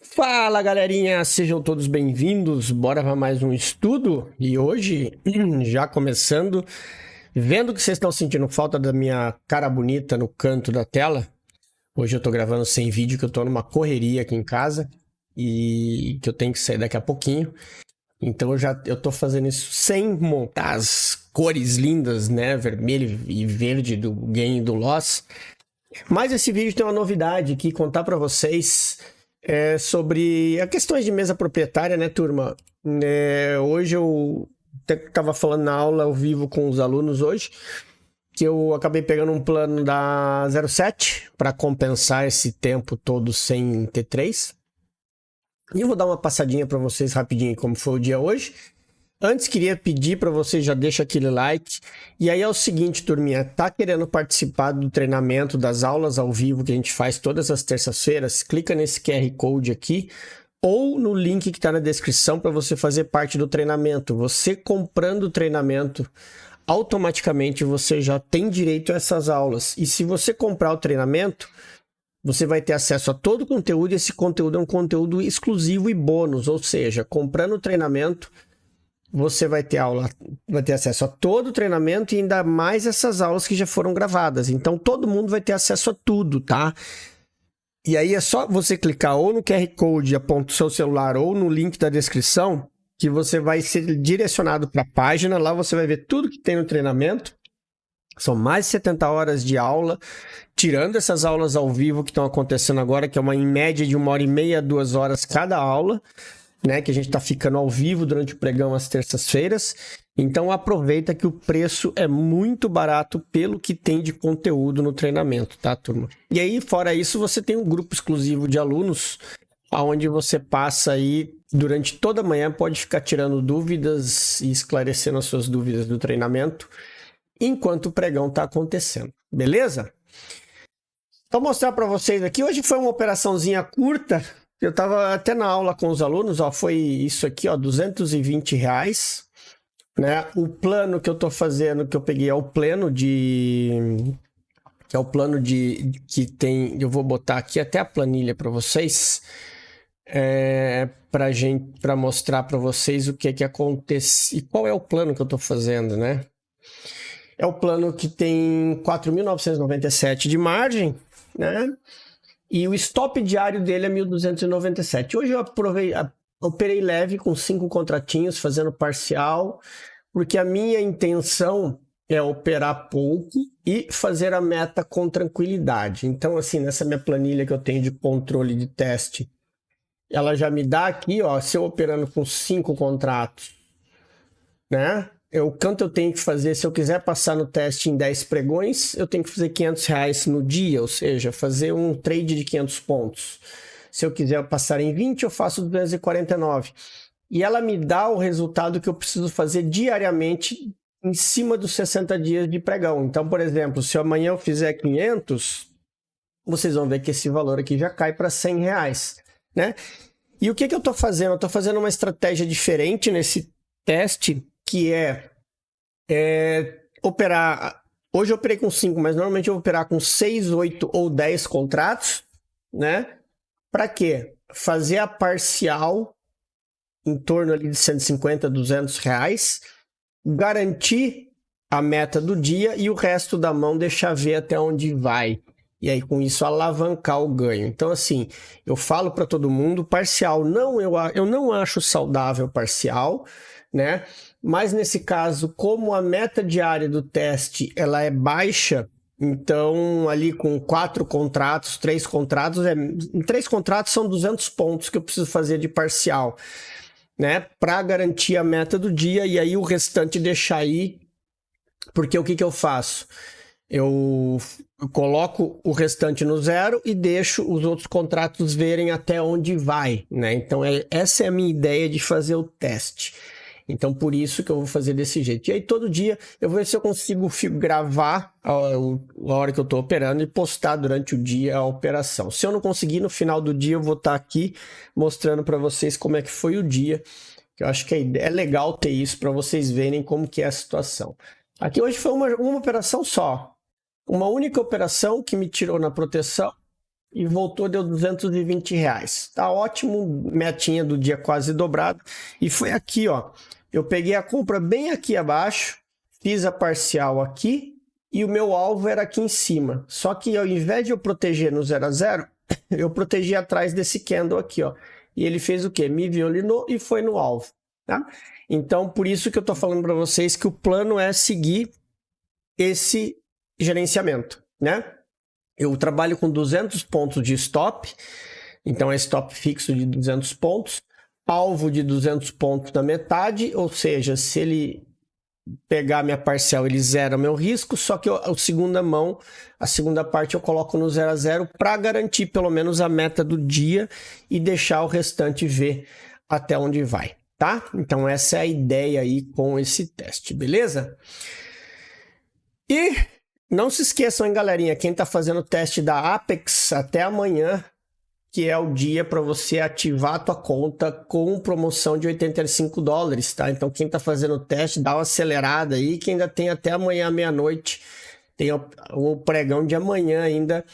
Fala galerinha, sejam todos bem-vindos, bora para mais um estudo e hoje, já começando, vendo que vocês estão sentindo falta da minha cara bonita no canto da tela. Hoje eu tô gravando sem vídeo, que eu tô numa correria aqui em casa e que eu tenho que sair daqui a pouquinho. Então eu tô fazendo isso sem montar as cores lindas, né, vermelho e verde do Game do Lost. Mas esse vídeo tem uma novidade aqui, contar para vocês sobre as questões de mesa proprietária, né, turma? Hoje eu estava falando na aula ao vivo com os alunos hoje, que eu acabei pegando um plano da 07 para compensar esse tempo todo sem T3. E eu vou dar uma passadinha para vocês rapidinho como foi o dia hoje. Antes, queria pedir para você já deixa aquele like. E aí é o seguinte, turminha, tá querendo participar do treinamento, das aulas ao vivo que a gente faz todas as terças-feiras? Clica nesse QR Code aqui ou no link que está na descrição para você fazer parte do treinamento. Você comprando o treinamento, automaticamente você já tem direito a essas aulas. E se você comprar o treinamento, você vai ter acesso a todo o conteúdo, e esse conteúdo é um conteúdo exclusivo e bônus, ou seja, comprando o treinamento, você vai ter acesso a todo o treinamento e ainda mais essas aulas que já foram gravadas. Então, todo mundo vai ter acesso a tudo, tá? E aí é só você clicar ou no QR Code, aponta o seu celular, ou no link da descrição, que você vai ser direcionado para a página. Lá você vai ver tudo que tem no treinamento. São mais de 70 horas de aula, tirando essas aulas ao vivo que estão acontecendo agora, que é uma em média de 1h30 a 2 horas cada aula, né, que a gente está ficando ao vivo durante o pregão às terças-feiras. Então aproveita que o preço é muito barato pelo que tem de conteúdo no treinamento, tá, turma? E aí, fora isso, você tem um grupo exclusivo de alunos, onde você passa aí durante toda a manhã, pode ficar tirando dúvidas e esclarecendo as suas dúvidas do treinamento, enquanto o pregão está acontecendo, beleza? Vou mostrar para vocês aqui, hoje foi uma operaçãozinha curta. Eu estava até na aula com os alunos, ó, foi isso aqui, ó, R$220, né? O plano que eu estou fazendo, que eu peguei é o plano que tem, eu vou botar aqui até a planilha para vocês, para mostrar para vocês o que acontece e qual é o plano que eu estou fazendo, né? É o plano que tem 4.997 de margem, né? E o stop diário dele é 1.297. Hoje eu operei leve com 5 contratinhos, fazendo parcial, porque a minha intenção é operar pouco e fazer a meta com tranquilidade. Então, assim, nessa minha planilha que eu tenho de controle de teste, ela já me dá aqui, ó, se eu operando com 5 contratos, né? Quanto eu tenho que fazer, se eu quiser passar no teste em 10 pregões, eu tenho que fazer R$500 no dia, ou seja, fazer um trade de 500 pontos. Se eu quiser passar em 20, eu faço 249. E ela me dá o resultado que eu preciso fazer diariamente em cima dos 60 dias de pregão. Então, por exemplo, se amanhã eu fizer 500, vocês vão ver que esse valor aqui já cai para R$100, né? E o que eu estou fazendo? Eu estou fazendo uma estratégia diferente nesse teste, que operar. Hoje eu operei com 5, mas normalmente eu vou operar com 6, 8 ou 10 contratos, né? Para quê? Fazer a parcial em torno ali de 150, R$200, garantir a meta do dia e o resto da mão deixar ver até onde vai. E aí, com isso, alavancar o ganho. Então, assim, eu falo para todo mundo, parcial, eu não acho saudável parcial, né? Mas nesse caso, como a meta diária do teste ela é baixa, então ali com 4 contratos, 3 contratos, em 3 contratos são 200 pontos que eu preciso fazer de parcial, né? Para garantir a meta do dia e aí o restante deixar aí, porque o que eu faço? Eu coloco o restante no zero e deixo os outros contratos verem até onde vai, né? Então essa é a minha ideia de fazer o teste. Então, por isso que eu vou fazer desse jeito. E aí, todo dia, eu vou ver se eu consigo gravar a hora que eu estou operando e postar durante o dia a operação. Se eu não conseguir, no final do dia, eu vou estar aqui mostrando para vocês como é que foi o dia. Eu acho que é legal ter isso para vocês verem como que é a situação. Aqui hoje foi uma operação só. Uma única operação que me tirou na proteção. e voltou, deu R$ 220. Tá ótimo, metinha do dia quase dobrada. E foi aqui, ó. Eu peguei a compra bem aqui abaixo, fiz a parcial aqui e o meu alvo era aqui em cima. Só que ao invés de eu proteger no 0 a 0, eu protegi atrás desse candle aqui, ó. E ele fez o quê? Me violinou e foi no alvo, tá? Então, por isso que eu tô falando para vocês que o plano é seguir esse gerenciamento, né? Eu trabalho com 200 pontos de stop, então é stop fixo de 200 pontos, alvo de 200 pontos na metade, ou seja, se ele pegar minha parcial, ele zera meu risco, só que a segunda parte eu coloco no 0 a 0 para garantir pelo menos a meta do dia e deixar o restante ver até onde vai, tá? Então essa é a ideia aí com esse teste, beleza? E não se esqueçam, hein, galerinha, quem está fazendo o teste da Apex até amanhã, que é o dia para você ativar a tua conta com promoção de $85, tá? Então quem está fazendo o teste, dá uma acelerada aí, que ainda tem até amanhã meia-noite, tem o pregão de amanhã ainda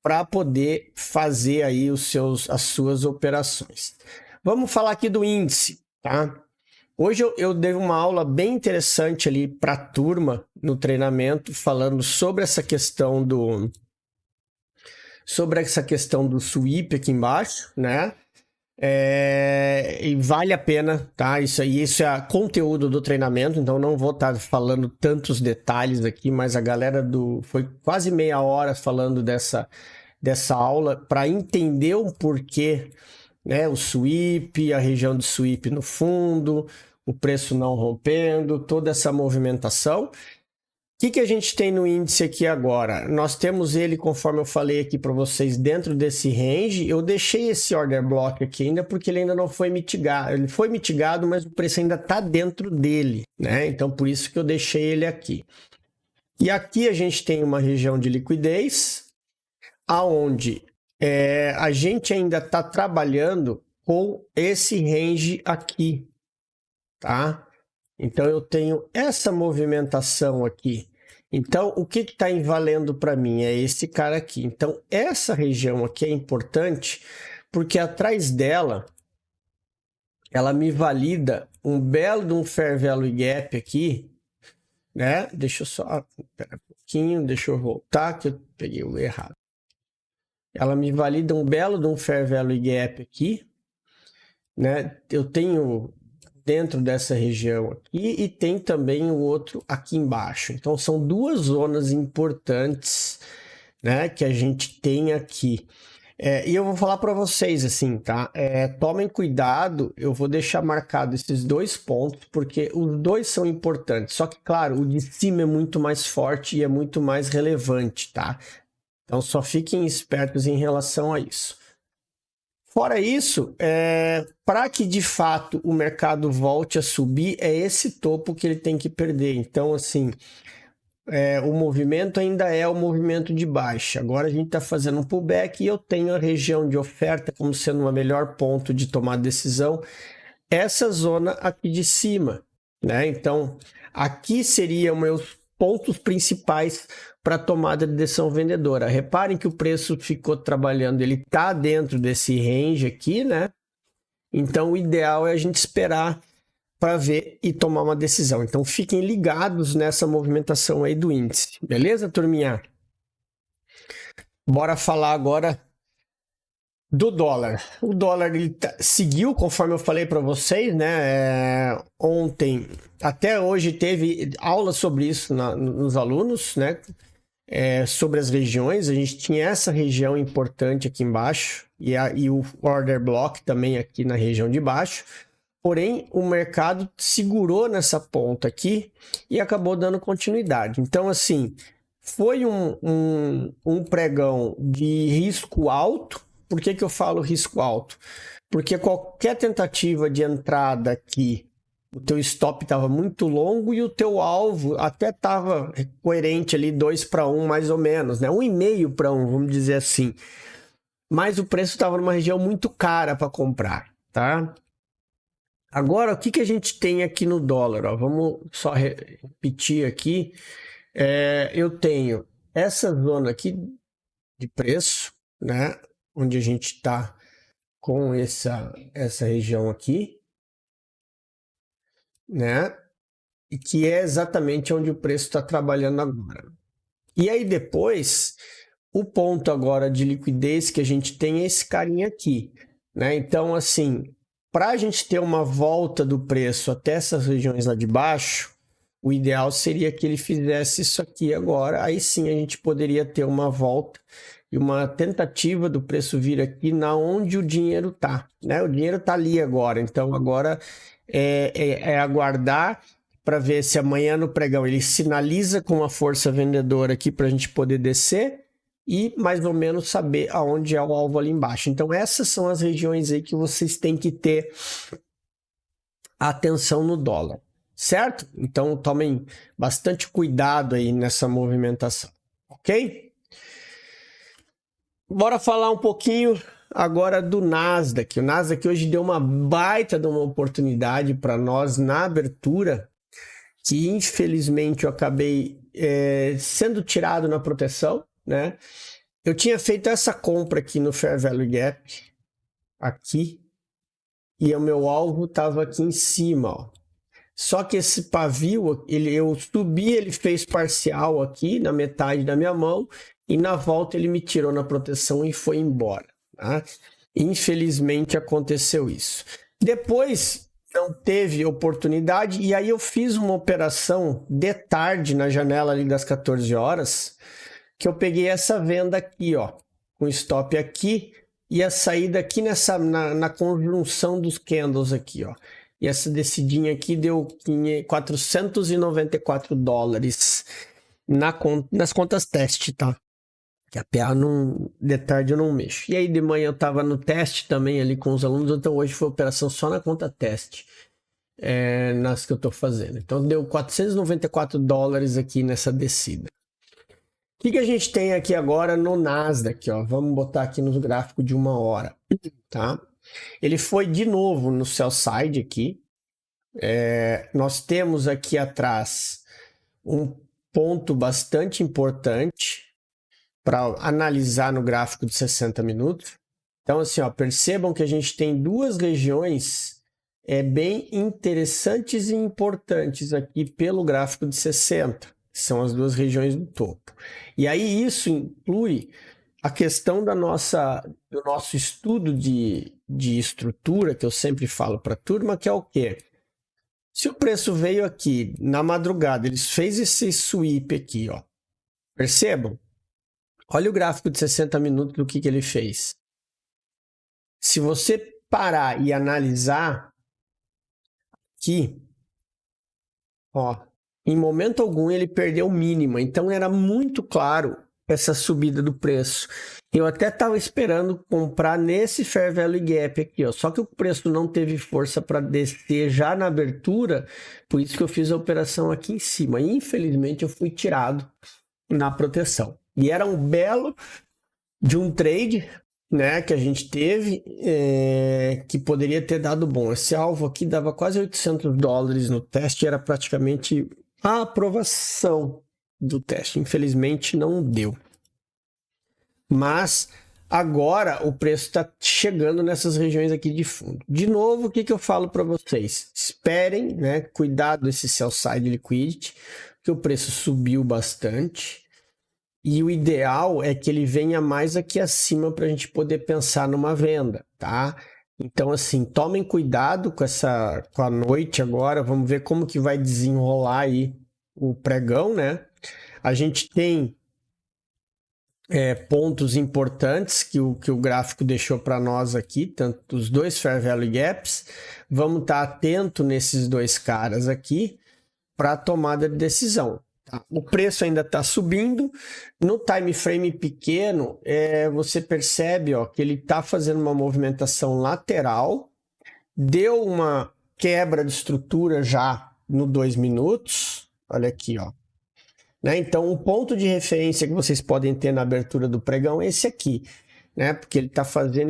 para poder fazer aí as suas operações. Vamos falar aqui do índice, tá? Hoje eu dei uma aula bem interessante ali para a turma no treinamento, falando sobre essa questão do sweep aqui embaixo, né? E vale a pena, tá? Isso é conteúdo do treinamento, então não vou estar falando tantos detalhes aqui, mas a galera foi quase meia hora falando dessa aula para entender o porquê, né? O sweep, a região de sweep no fundo, o preço não rompendo, toda essa movimentação. O que a gente tem no índice aqui agora? Nós temos ele, conforme eu falei aqui para vocês, dentro desse range. Eu deixei esse order block aqui ainda porque ele ainda não foi mitigado. Ele foi mitigado, mas o preço ainda está dentro dele, né? Então, por isso que eu deixei ele aqui. E aqui a gente tem uma região de liquidez, aonde a gente ainda está trabalhando com esse range aqui, tá? Então, eu tenho essa movimentação aqui. Então, o que está valendo para mim é esse cara aqui. Então, essa região aqui é importante porque atrás dela, ela me valida um belo de um Fair Value Gap aqui, né? Deixa eu só... Espera um pouquinho, deixa eu voltar que eu peguei o errado. Ela me valida um belo de um Fair Value Gap aqui, né? Eu tenho dentro dessa região aqui e tem também o outro aqui embaixo. Então são duas zonas importantes, né, que a gente tem aqui. E eu vou falar para vocês assim, tá? Tomem cuidado, eu vou deixar marcado esses dois pontos, porque os dois são importantes. Só que, claro, o de cima é muito mais forte e é muito mais relevante, tá? Então só fiquem espertos em relação a isso. Fora isso, para que de fato o mercado volte a subir, é esse topo que ele tem que perder. Então, assim, o movimento ainda é o movimento de baixa. Agora a gente está fazendo um pullback e eu tenho a região de oferta como sendo o melhor ponto de tomar decisão. Essa zona aqui de cima, né? Então, aqui seriam meus pontos principais para tomada de decisão vendedora. Reparem que o preço ficou trabalhando, ele está dentro desse range aqui, né? Então, o ideal é a gente esperar para ver e tomar uma decisão. Então, fiquem ligados nessa movimentação aí do índice. Beleza, turminha? Bora falar agora do dólar. O dólar ele seguiu, conforme eu falei para vocês, né? Ontem, até hoje, teve aula sobre isso nos alunos, né? Sobre as regiões, a gente tinha essa região importante aqui embaixo e o order block também aqui na região de baixo. Porém, o mercado segurou nessa ponta aqui e acabou dando continuidade. Então, assim, foi um pregão de risco alto. Por que eu falo risco alto? Porque qualquer tentativa de entrada aqui, o teu stop estava muito longo e o teu alvo até estava coerente ali, 2-1 mais ou menos, né? 1,5-1, vamos dizer assim. Mas o preço estava numa região muito cara para comprar, tá? Agora, o que a gente tem aqui no dólar? Ó, vamos só repetir aqui. Eu tenho essa zona aqui de preço, né? Onde a gente está com essa região aqui, né? E que é exatamente onde o preço está trabalhando agora. E aí depois, o ponto agora de liquidez que a gente tem é esse carinha aqui, né? Então, assim, para a gente ter uma volta do preço até essas regiões lá de baixo, o ideal seria que ele fizesse isso aqui agora. Aí sim a gente poderia ter uma volta e uma tentativa do preço vir aqui na onde o dinheiro está, né? O dinheiro está ali agora, então agora é aguardar para ver se amanhã no pregão ele sinaliza com uma força vendedora aqui para a gente poder descer e mais ou menos saber aonde é o alvo ali embaixo. Então essas são as regiões aí que vocês têm que ter atenção no dólar, certo? Então tomem bastante cuidado aí nessa movimentação, ok? Bora falar um pouquinho agora do Nasdaq. O Nasdaq hoje deu uma baita de uma oportunidade para nós na abertura, que infelizmente eu acabei sendo tirado na proteção, né? Eu tinha feito essa compra aqui no Fair Value Gap, aqui, e o meu alvo estava aqui em cima, ó. Só que esse pavio, eu subi, ele fez parcial aqui na metade da minha mão, e na volta ele me tirou na proteção e foi embora, tá? Infelizmente aconteceu isso. Depois não teve oportunidade e aí eu fiz uma operação de tarde na janela ali das 14 horas, que eu peguei essa venda aqui, ó, com stop aqui e a saída aqui na conjunção dos candles aqui, ó. E essa descidinha aqui deu 494 dólares nas contas teste, tá? Que a PA de tarde eu não mexo. E aí de manhã eu tava no teste também ali com os alunos, então hoje foi operação só na conta teste, nas que eu tô fazendo. Então deu 494 dólares aqui nessa descida. O que a gente tem aqui agora no Nasdaq, ó? Vamos botar aqui no gráfico de 1 hora, tá? Ele foi de novo no sell side aqui. Nós temos aqui atrás um ponto bastante importante para analisar no gráfico de 60 minutos. Então, assim, ó, percebam que a gente tem duas regiões bem interessantes e importantes aqui pelo gráfico de 60, que são as duas regiões do topo. E aí isso inclui a questão do nosso estudo de estrutura, que eu sempre falo para a turma, que é o quê? Se o preço veio aqui na madrugada, ele fez esse sweep aqui, ó. Percebam? Olha o gráfico de 60 minutos do que ele fez. Se você parar e analisar aqui, ó, em momento algum ele perdeu o mínimo. Então era muito claro essa subida do preço. Eu até estava esperando comprar nesse Fair Value Gap aqui, ó. Só que o preço não teve força para descer já na abertura, por isso que eu fiz a operação aqui em cima. E, infelizmente eu fui tirado na proteção. E era um belo de um trade, né, que a gente teve, que poderia ter dado bom. Esse alvo aqui dava quase 800 dólares no teste, era praticamente a aprovação do teste. Infelizmente não deu. Mas agora o preço está chegando nessas regiões aqui de fundo. De novo, o que eu falo para vocês? Esperem, né, cuidado desse sell side liquidity, que o preço subiu bastante. E o ideal é que ele venha mais aqui acima para a gente poder pensar numa venda, tá? Então, assim, tomem cuidado com a noite agora. Vamos ver como que vai desenrolar aí o pregão, né? A gente tem pontos importantes que o gráfico deixou para nós aqui, tanto os dois Fair Value Gaps. Vamos estar atento nesses dois caras aqui para a tomada de decisão. O preço ainda está subindo. No time frame pequeno, você percebe, ó, que ele está fazendo uma movimentação lateral, deu uma quebra de estrutura já no 2 minutos. Olha aqui, ó. Né? Então, o ponto de referência que vocês podem ter na abertura do pregão é esse aqui, né? Porque ele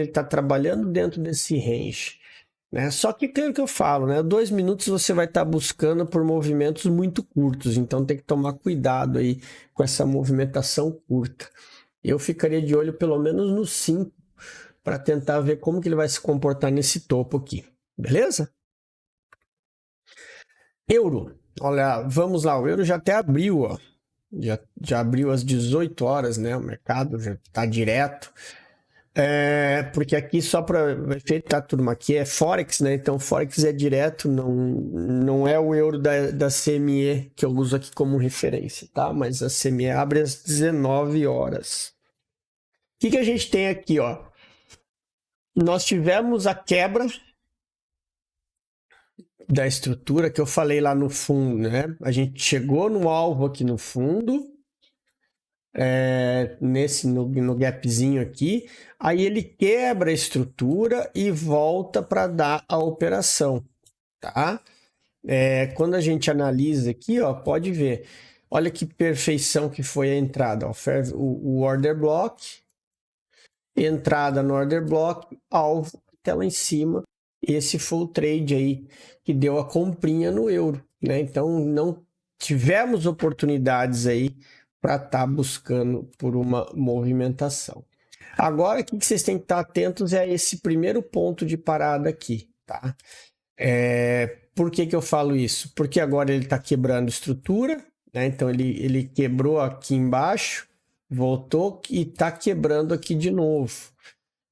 está trabalhando dentro desse range. Né? Só que aquilo que eu falo, né? 2 minutos você vai estar buscando por movimentos muito curtos, então tem que tomar cuidado aí com essa movimentação curta. Eu ficaria de olho pelo menos no 5 para tentar ver como que ele vai se comportar nesse topo aqui. Beleza? Euro. Olha, vamos lá. O euro já até abriu, ó. Já abriu às 18 horas, né? O mercado já está direto. Porque aqui, só para efeito, tá, turma, aqui é Forex, né? Então, Forex é direto, não é o euro da CME que eu uso aqui como referência, tá? Mas a CME abre às 19 horas. O que a gente tem aqui, ó? Nós tivemos a quebra da estrutura que eu falei lá no fundo, né? A gente chegou no alvo aqui no fundo, no gapzinho aqui, aí ele quebra a estrutura e volta para dar a operação, tá? Quando a gente analisa aqui, ó, pode ver, olha que perfeição que foi a entrada, ó, o order block, entrada no order block, alvo até lá em cima. Esse foi o trade aí que deu a comprinha no euro, né? Então não tivemos oportunidades aí para estar buscando por uma movimentação. Agora, o que vocês têm que estar atentos é a esse primeiro ponto de parada aqui, tá? Por que eu falo isso? Porque agora ele está quebrando estrutura, né? Então ele quebrou aqui embaixo, voltou e está quebrando aqui de novo.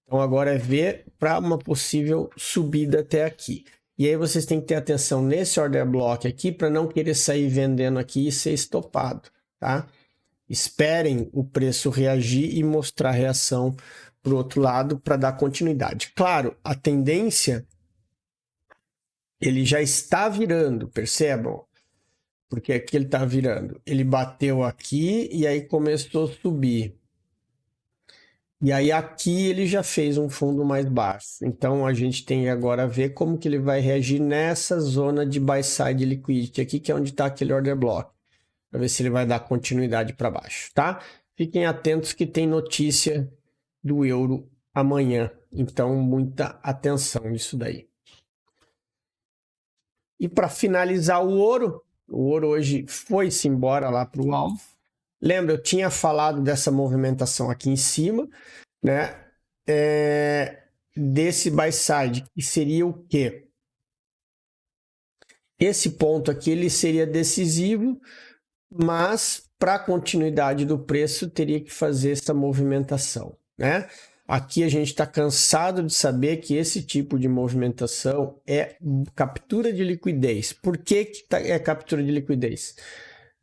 Então agora é ver para uma possível subida até aqui. E aí vocês têm que ter atenção nesse order block aqui para não querer sair vendendo aqui e ser estopado, tá? Esperem o preço reagir e mostrar reação para o outro lado para dar continuidade. Claro, a tendência ele já está virando, percebam? Porque aqui ele está virando. Ele bateu aqui e aí começou a subir. E aí aqui ele já fez um fundo mais baixo. Então a gente tem agora a ver como que ele vai reagir nessa zona de buy side liquidity aqui, que é onde está aquele order block. Para ver se ele vai dar continuidade para baixo, tá? Fiquem atentos que tem notícia do euro amanhã. Então muita atenção nisso daí. E para finalizar o ouro hoje foi-se embora lá para o alvo. Lembra, eu tinha falado dessa movimentação aqui em cima, né? Desse buy side, que seria o quê? Esse ponto aqui ele seria decisivo, mas para a continuidade do preço teria que fazer essa movimentação, né? Aqui a gente está cansado de saber que esse tipo de movimentação é captura de liquidez. Por que é captura de liquidez?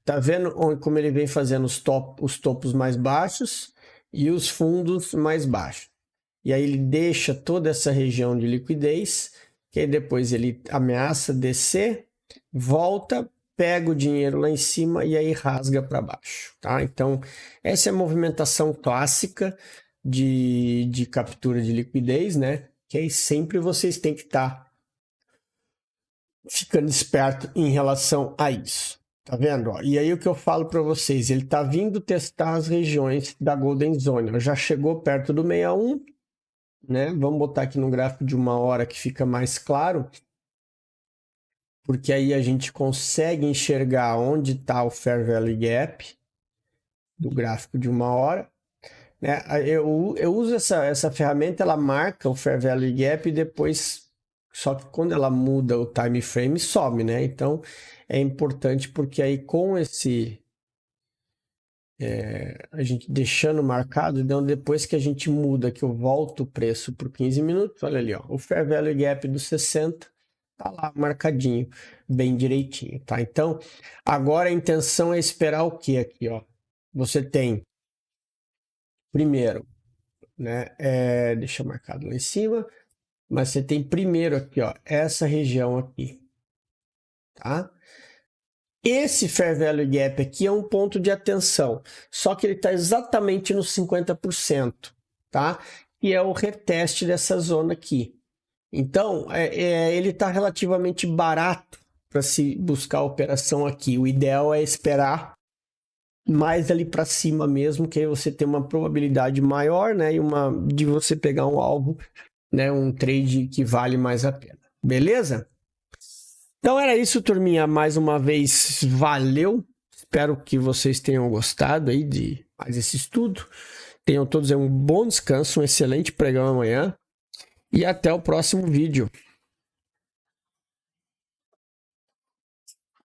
Tá vendo como ele vem fazendo os topos mais baixos e os fundos mais baixos. E aí ele deixa toda essa região de liquidez, que aí depois ele ameaça descer, volta, pega o dinheiro lá em cima e aí rasga para baixo, tá? Então, essa é a movimentação clássica de captura de liquidez, né? Que aí sempre vocês têm que estar ficando esperto em relação a isso. Tá vendo? Ó, e aí o que eu falo para vocês, ele tá vindo testar as regiões da Golden Zone. Ela já chegou perto do 61, né? Vamos botar aqui no gráfico de 1 hora que fica mais claro, porque aí a gente consegue enxergar onde está o Fair Value Gap do gráfico de 1 hora. Né? Eu uso essa ferramenta, ela marca o Fair Value Gap e depois, só que quando ela muda o time frame, some, né? Então é importante porque aí com esse a gente deixando marcado, então depois que a gente muda, que eu volto o preço por 15 minutos, olha ali, ó, o Fair Value Gap do 60 tá lá marcadinho, bem direitinho, tá? Então agora a intenção é esperar o que aqui, ó? Você tem primeiro, né? Deixa marcado lá em cima, mas você tem primeiro aqui, ó, essa região aqui, tá? Esse Fair Value Gap aqui é um ponto de atenção, só que ele está exatamente nos 50%, tá? E é o reteste dessa zona aqui. Então, ele está relativamente barato para se buscar a operação aqui. O ideal é esperar mais ali para cima mesmo, que aí você tem uma probabilidade maior, né? E de você pegar um alvo, né? Um trade que vale mais a pena. Beleza? Então era isso, turminha. Mais uma vez, valeu. Espero que vocês tenham gostado aí de mais esse estudo. Tenham todos aí um bom descanso, um excelente pregão amanhã. E até o próximo vídeo.